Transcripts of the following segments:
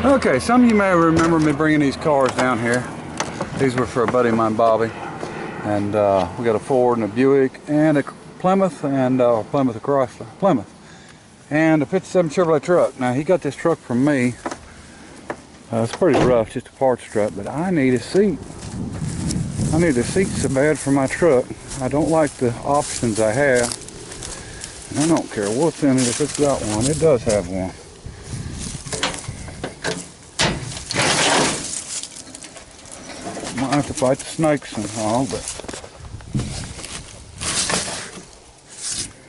Okay, some of you may remember me bringing these cars down here. These were for a buddy of mine, Bobby. And we got a Ford and a Buick and a Plymouth and Plymouth, a Chrysler, Plymouth. And a 57 Chevrolet truck. Now he got this truck from me. It's pretty rough, just a parts truck, but I need a seat. I need a seat so bad for my truck. I don't like the options I have. And I don't care what's in it if it's got one. It does have one. Might have to fight the snakes and all, but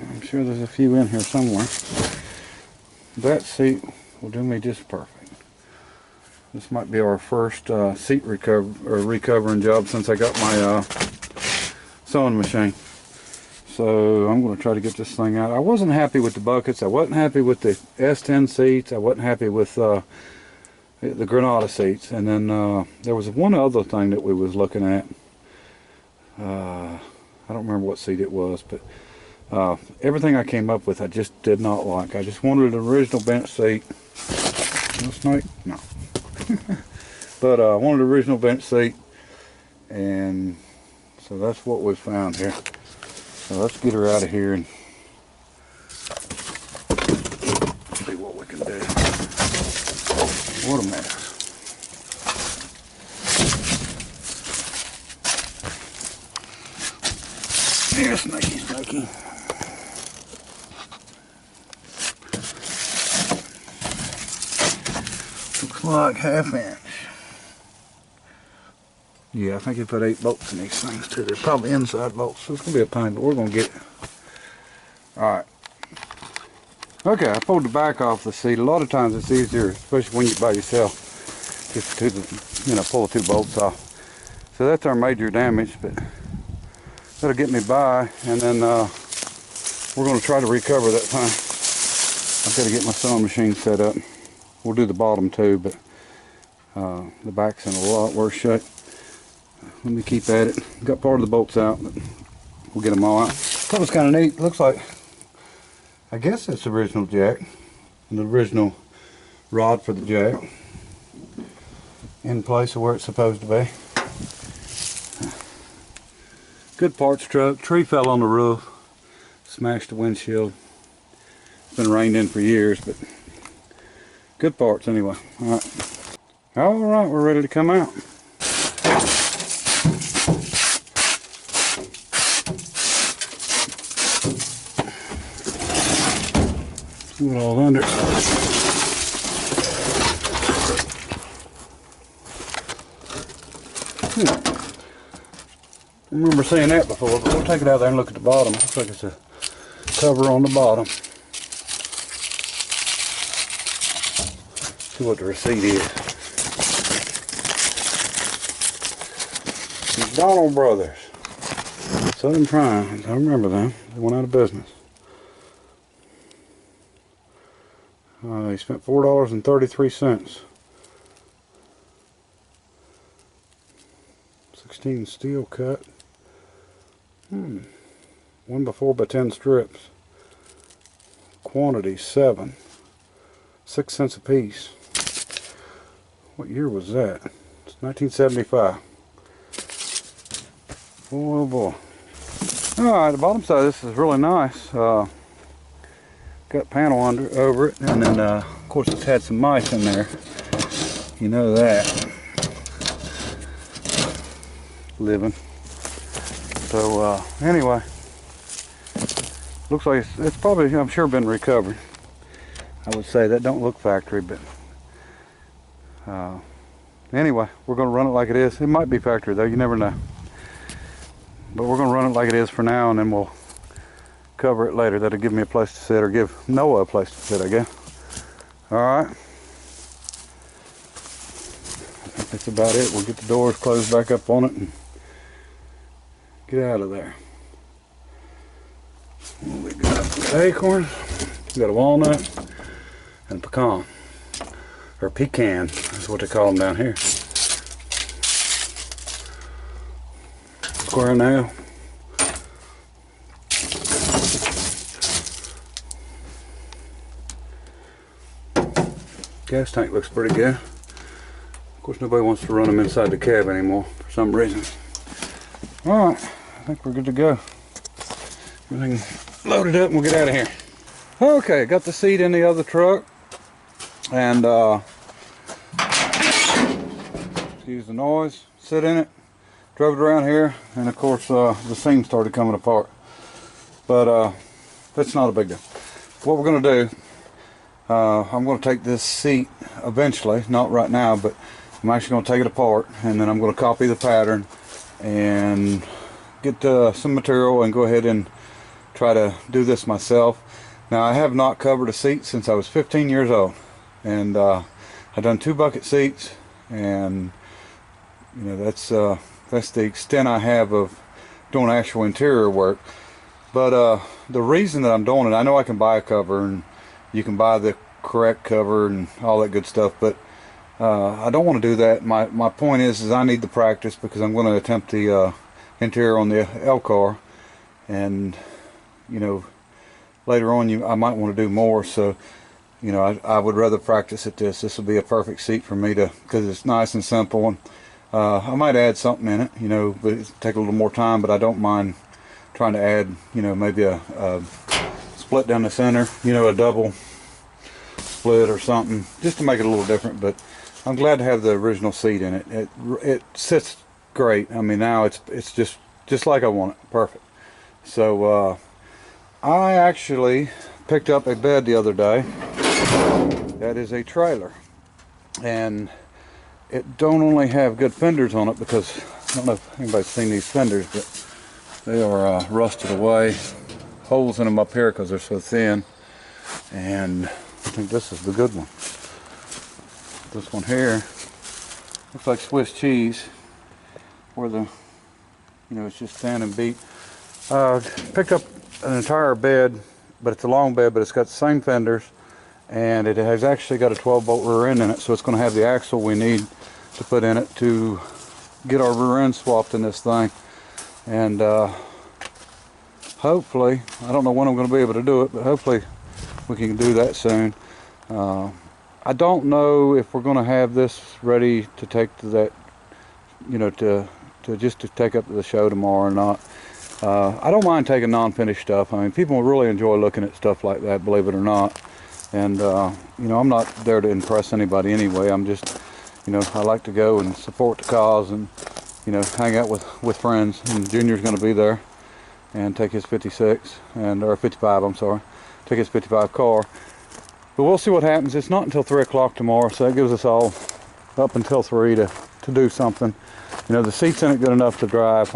I'm sure there's a few in here somewhere. That seat will do me just perfect. This might be our first seat recovering job since I got my sewing machine. So I'm going to try to get this thing out. I wasn't happy with the buckets. I wasn't happy with the S10 seats. I wasn't happy with the Granada seats. And then there was one other thing that we was looking at. I don't remember what seat it was, but everything I came up with I just did not like. I just wanted an original bench seat. No snake? No. But I wanted an original bench seat, and so that's what we found here. So let's get her out of here and see what we can do. What a mess. Here, snaky, snaky. Looks like ½ inch. Yeah, I think he put 8 bolts in these things too. They're probably inside bolts, so it's going to be a pain, but we're going to get it. Alright. Okay, I pulled the back off the seat. A lot of times it's easier, especially when you're by yourself, just to pull the 2 bolts off. So that's our major damage, but that'll get me by, and then we're going to try to recover that time. I've got to get my sewing machine set up. We'll do the bottom too, but the back's in a lot worse shape. Let me keep at it. Got part of the bolts out, but we'll get them all out. That was kind of neat. Looks like, I guess it's the original jack, and the original rod for the jack in place of where it's supposed to be. Good parts truck. Tree fell on the roof, smashed the windshield. It's been rained in for years, but good parts anyway. All right, we're ready to come out. See what all's under. I remember seeing that before, but we'll take it out there and look at the bottom. Looks like it's a cover on the bottom. See what the receipt is. McDonald Brothers, Southern Prime. I remember them. They went out of business. They spent $4.33. 16 steel cut. 1 by 4 by 10 strips. Quantity 7. 6 cents a piece. What year was that? It's 1975. Oh boy. Alright, the bottom side of this is really nice. Got panel over it, and then of course it's had some mice in there. You know that. Living. So anyway, looks like it's probably, I'm sure, been recovered. I would say that don't look factory, but anyway, we're going to run it like it is. It might be factory though, you never know. But we're going to run it like it is for now, and then we'll cover it later. That'll give me a place to sit, or give Noah a place to sit, I guess. Alright. I think that's about it. We'll get the doors closed back up on it and get out of there. We got acorns, we got a walnut, and a pecan. Or pecan, that's what they call them down here. Square nail. Gas tank looks pretty good. Of course, nobody wants to run them inside the cab anymore for some reason. All right, I think we're good to go. Everything loaded up and we'll get out of here. Okay, got the seat in the other truck, and excuse the noise, sit in it, drove it around here, and of course the seam started coming apart. But that's not a big deal. What we're going to do, I'm going to take this seat eventually, not right now, but I'm actually going to take it apart, and then I'm going to copy the pattern and get some material and go ahead and try to do this myself. Now, I have not covered a seat since I was 15 years old, and I've done 2 bucket seats, and you know, that's the extent I have of doing actual interior work. But the reason that I'm doing it, I know I can buy a cover and you can buy the correct cover and all that good stuff, but I don't want to do that. My point is I need the practice, because I'm going to attempt the interior on the Elcar, and you know, later on I might want to do more. So you know, I would rather practice at this. This will be a perfect seat for me to, because it's nice and simple, and I might add something in it, you know, but it'll take a little more time. But I don't mind trying to add, you know, maybe a split down the center, you know, a double split or something, just to make it a little different. But I'm glad to have the original seat in it. It sits great. I mean, now it's just like I want it, perfect. So I actually picked up a bed the other day that is a trailer, and it don't only have good fenders on it, because I don't know if anybody's seen these fenders, but they are rusted away. Holes in them up here because they're so thin. And I think this is the good one. This one here looks like Swiss cheese, where the, you know, it's just thin and beat. Picked up an entire bed, but it's a long bed, but it's got the same fenders, and it has actually got a 12-bolt rear end in it, so it's going to have the axle we need to put in it to get our rear end swapped in this thing. And hopefully, I don't know when I'm going to be able to do it, but hopefully we can do that soon. I don't know if we're going to have this ready to take to that, you know, to take up to the show tomorrow or not. I don't mind taking non-finished stuff. I mean, people really enjoy looking at stuff like that, believe it or not. And you know, I'm not there to impress anybody anyway. I'm just, you know, I like to go and support the cause, and you know, hang out with friends. And Junior's going to be there and take his 56 or 55, I'm sorry, take his 55 car. But we'll see what happens. It's not until 3 o'clock tomorrow, so that gives us all up until 3 to do something. You know, the seat's in it good enough to drive.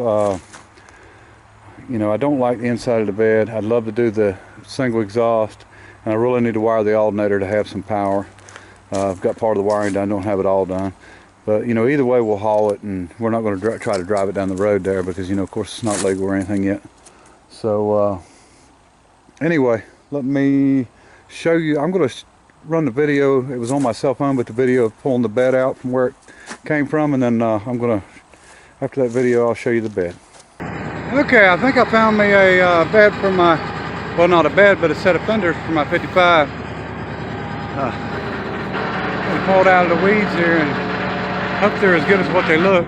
You know, I don't like the inside of the bed. I'd love to do the single exhaust, and I really need to wire the alternator to have some power. I've got part of the wiring done, don't have it all done. But, you know, either way we'll haul it, and we're not going to try to drive it down the road there, because, you know, of course it's not legal or anything yet. So, anyway, let me show you. I'm going to run the video. It was on my cell phone, but the video of pulling the bed out from where it came from, and then I'm going to, after that video, I'll show you the bed. Okay, I think I found me a bed for my, well, not a bed, but a set of fenders for my 55. I pulled out of the weeds here, and hope they're as good as what they look.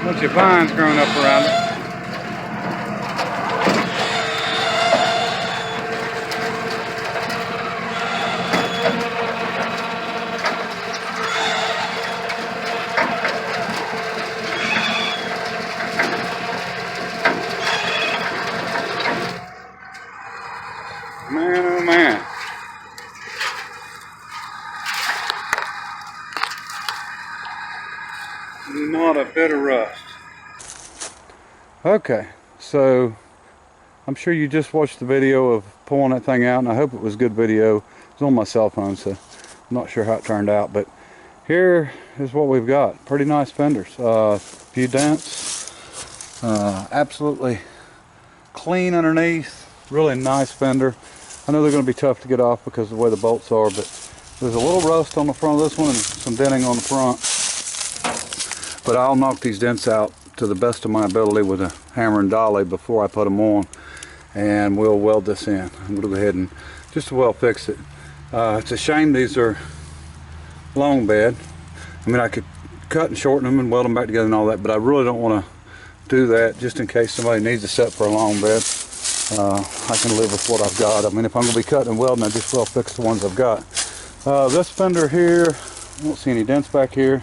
Bunch of vines growing up around it. Man, oh man. Not a bit of rust. Okay, so I'm sure you just watched the video of pulling that thing out, and I hope it was a good video. It's on my cell phone, so I'm not sure how it turned out, but here is what we've got. Pretty nice fenders. Few dents. Absolutely clean underneath. Really nice fender. I know they're going to be tough to get off because of the way the bolts are, but there's a little rust on the front of this one and some denting on the front. But I'll knock these dents out to the best of my ability with a hammer and dolly before I put them on, and we'll weld this in. I'm going to go ahead and just well fix it. It's a shame these are long bed. I mean, I could cut and shorten them and weld them back together and all that, but I really don't want to do that just in case somebody needs a set for a long bed. I can live with what I've got. I mean, if I'm going to be cutting and welding, I just well fix the ones I've got. This fender here, I don't see any dents back here.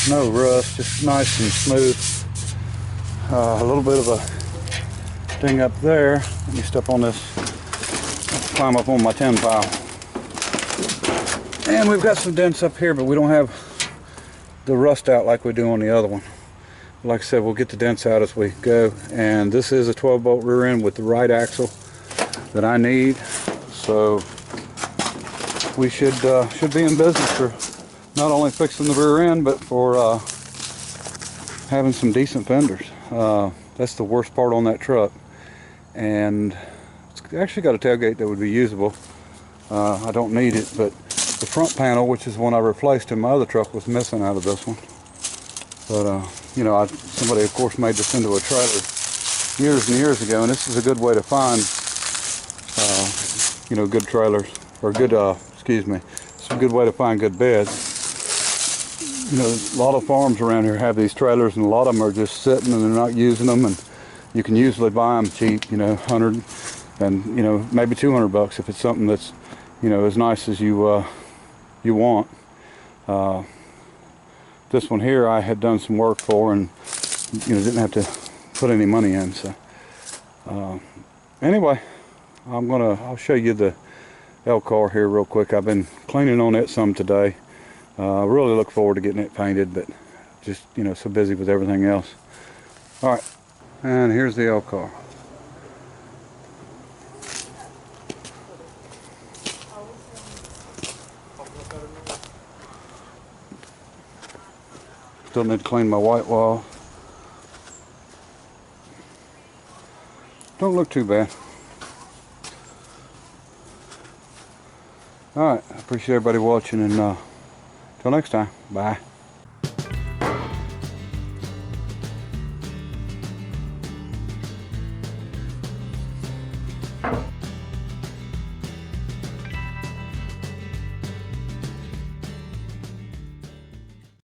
No rust, just nice and smooth. A little bit of a ding up there. Let me step on this. Let's climb up on my tin pile. And we've got some dents up here, but we don't have the rust out like we do on the other one. Like I said, we'll get the dents out as we go. And this is a 12-bolt rear end with the right axle that I need. So we should be in business for not only fixing the rear end, but for having some decent fenders. That's the worst part on that truck. And it's actually got a tailgate that would be usable. I don't need it, but the front panel, which is the one I replaced in my other truck, was missing out of this one. But you know, somebody of course made this into a trailer years and years ago, and this is a good way to find you know, good trailers, or good excuse me, it's a good way to find good beds. You know, a lot of farms around here have these trailers, and a lot of them are just sitting and they're not using them, and you can usually buy them cheap, you know, 100 and, you know, maybe 200 bucks if it's something that's, you know, as nice as you you want. This one here I had done some work for, and you know, didn't have to put any money in. So anyway, I'll show you the Elcar here real quick. I've been cleaning on it some today. I really look forward to getting it painted, but just, you know, so busy with everything else. All right, and here's the Elcar. Still need to clean my white wall. Don't look too bad. Alright, I appreciate everybody watching, and till next time, bye.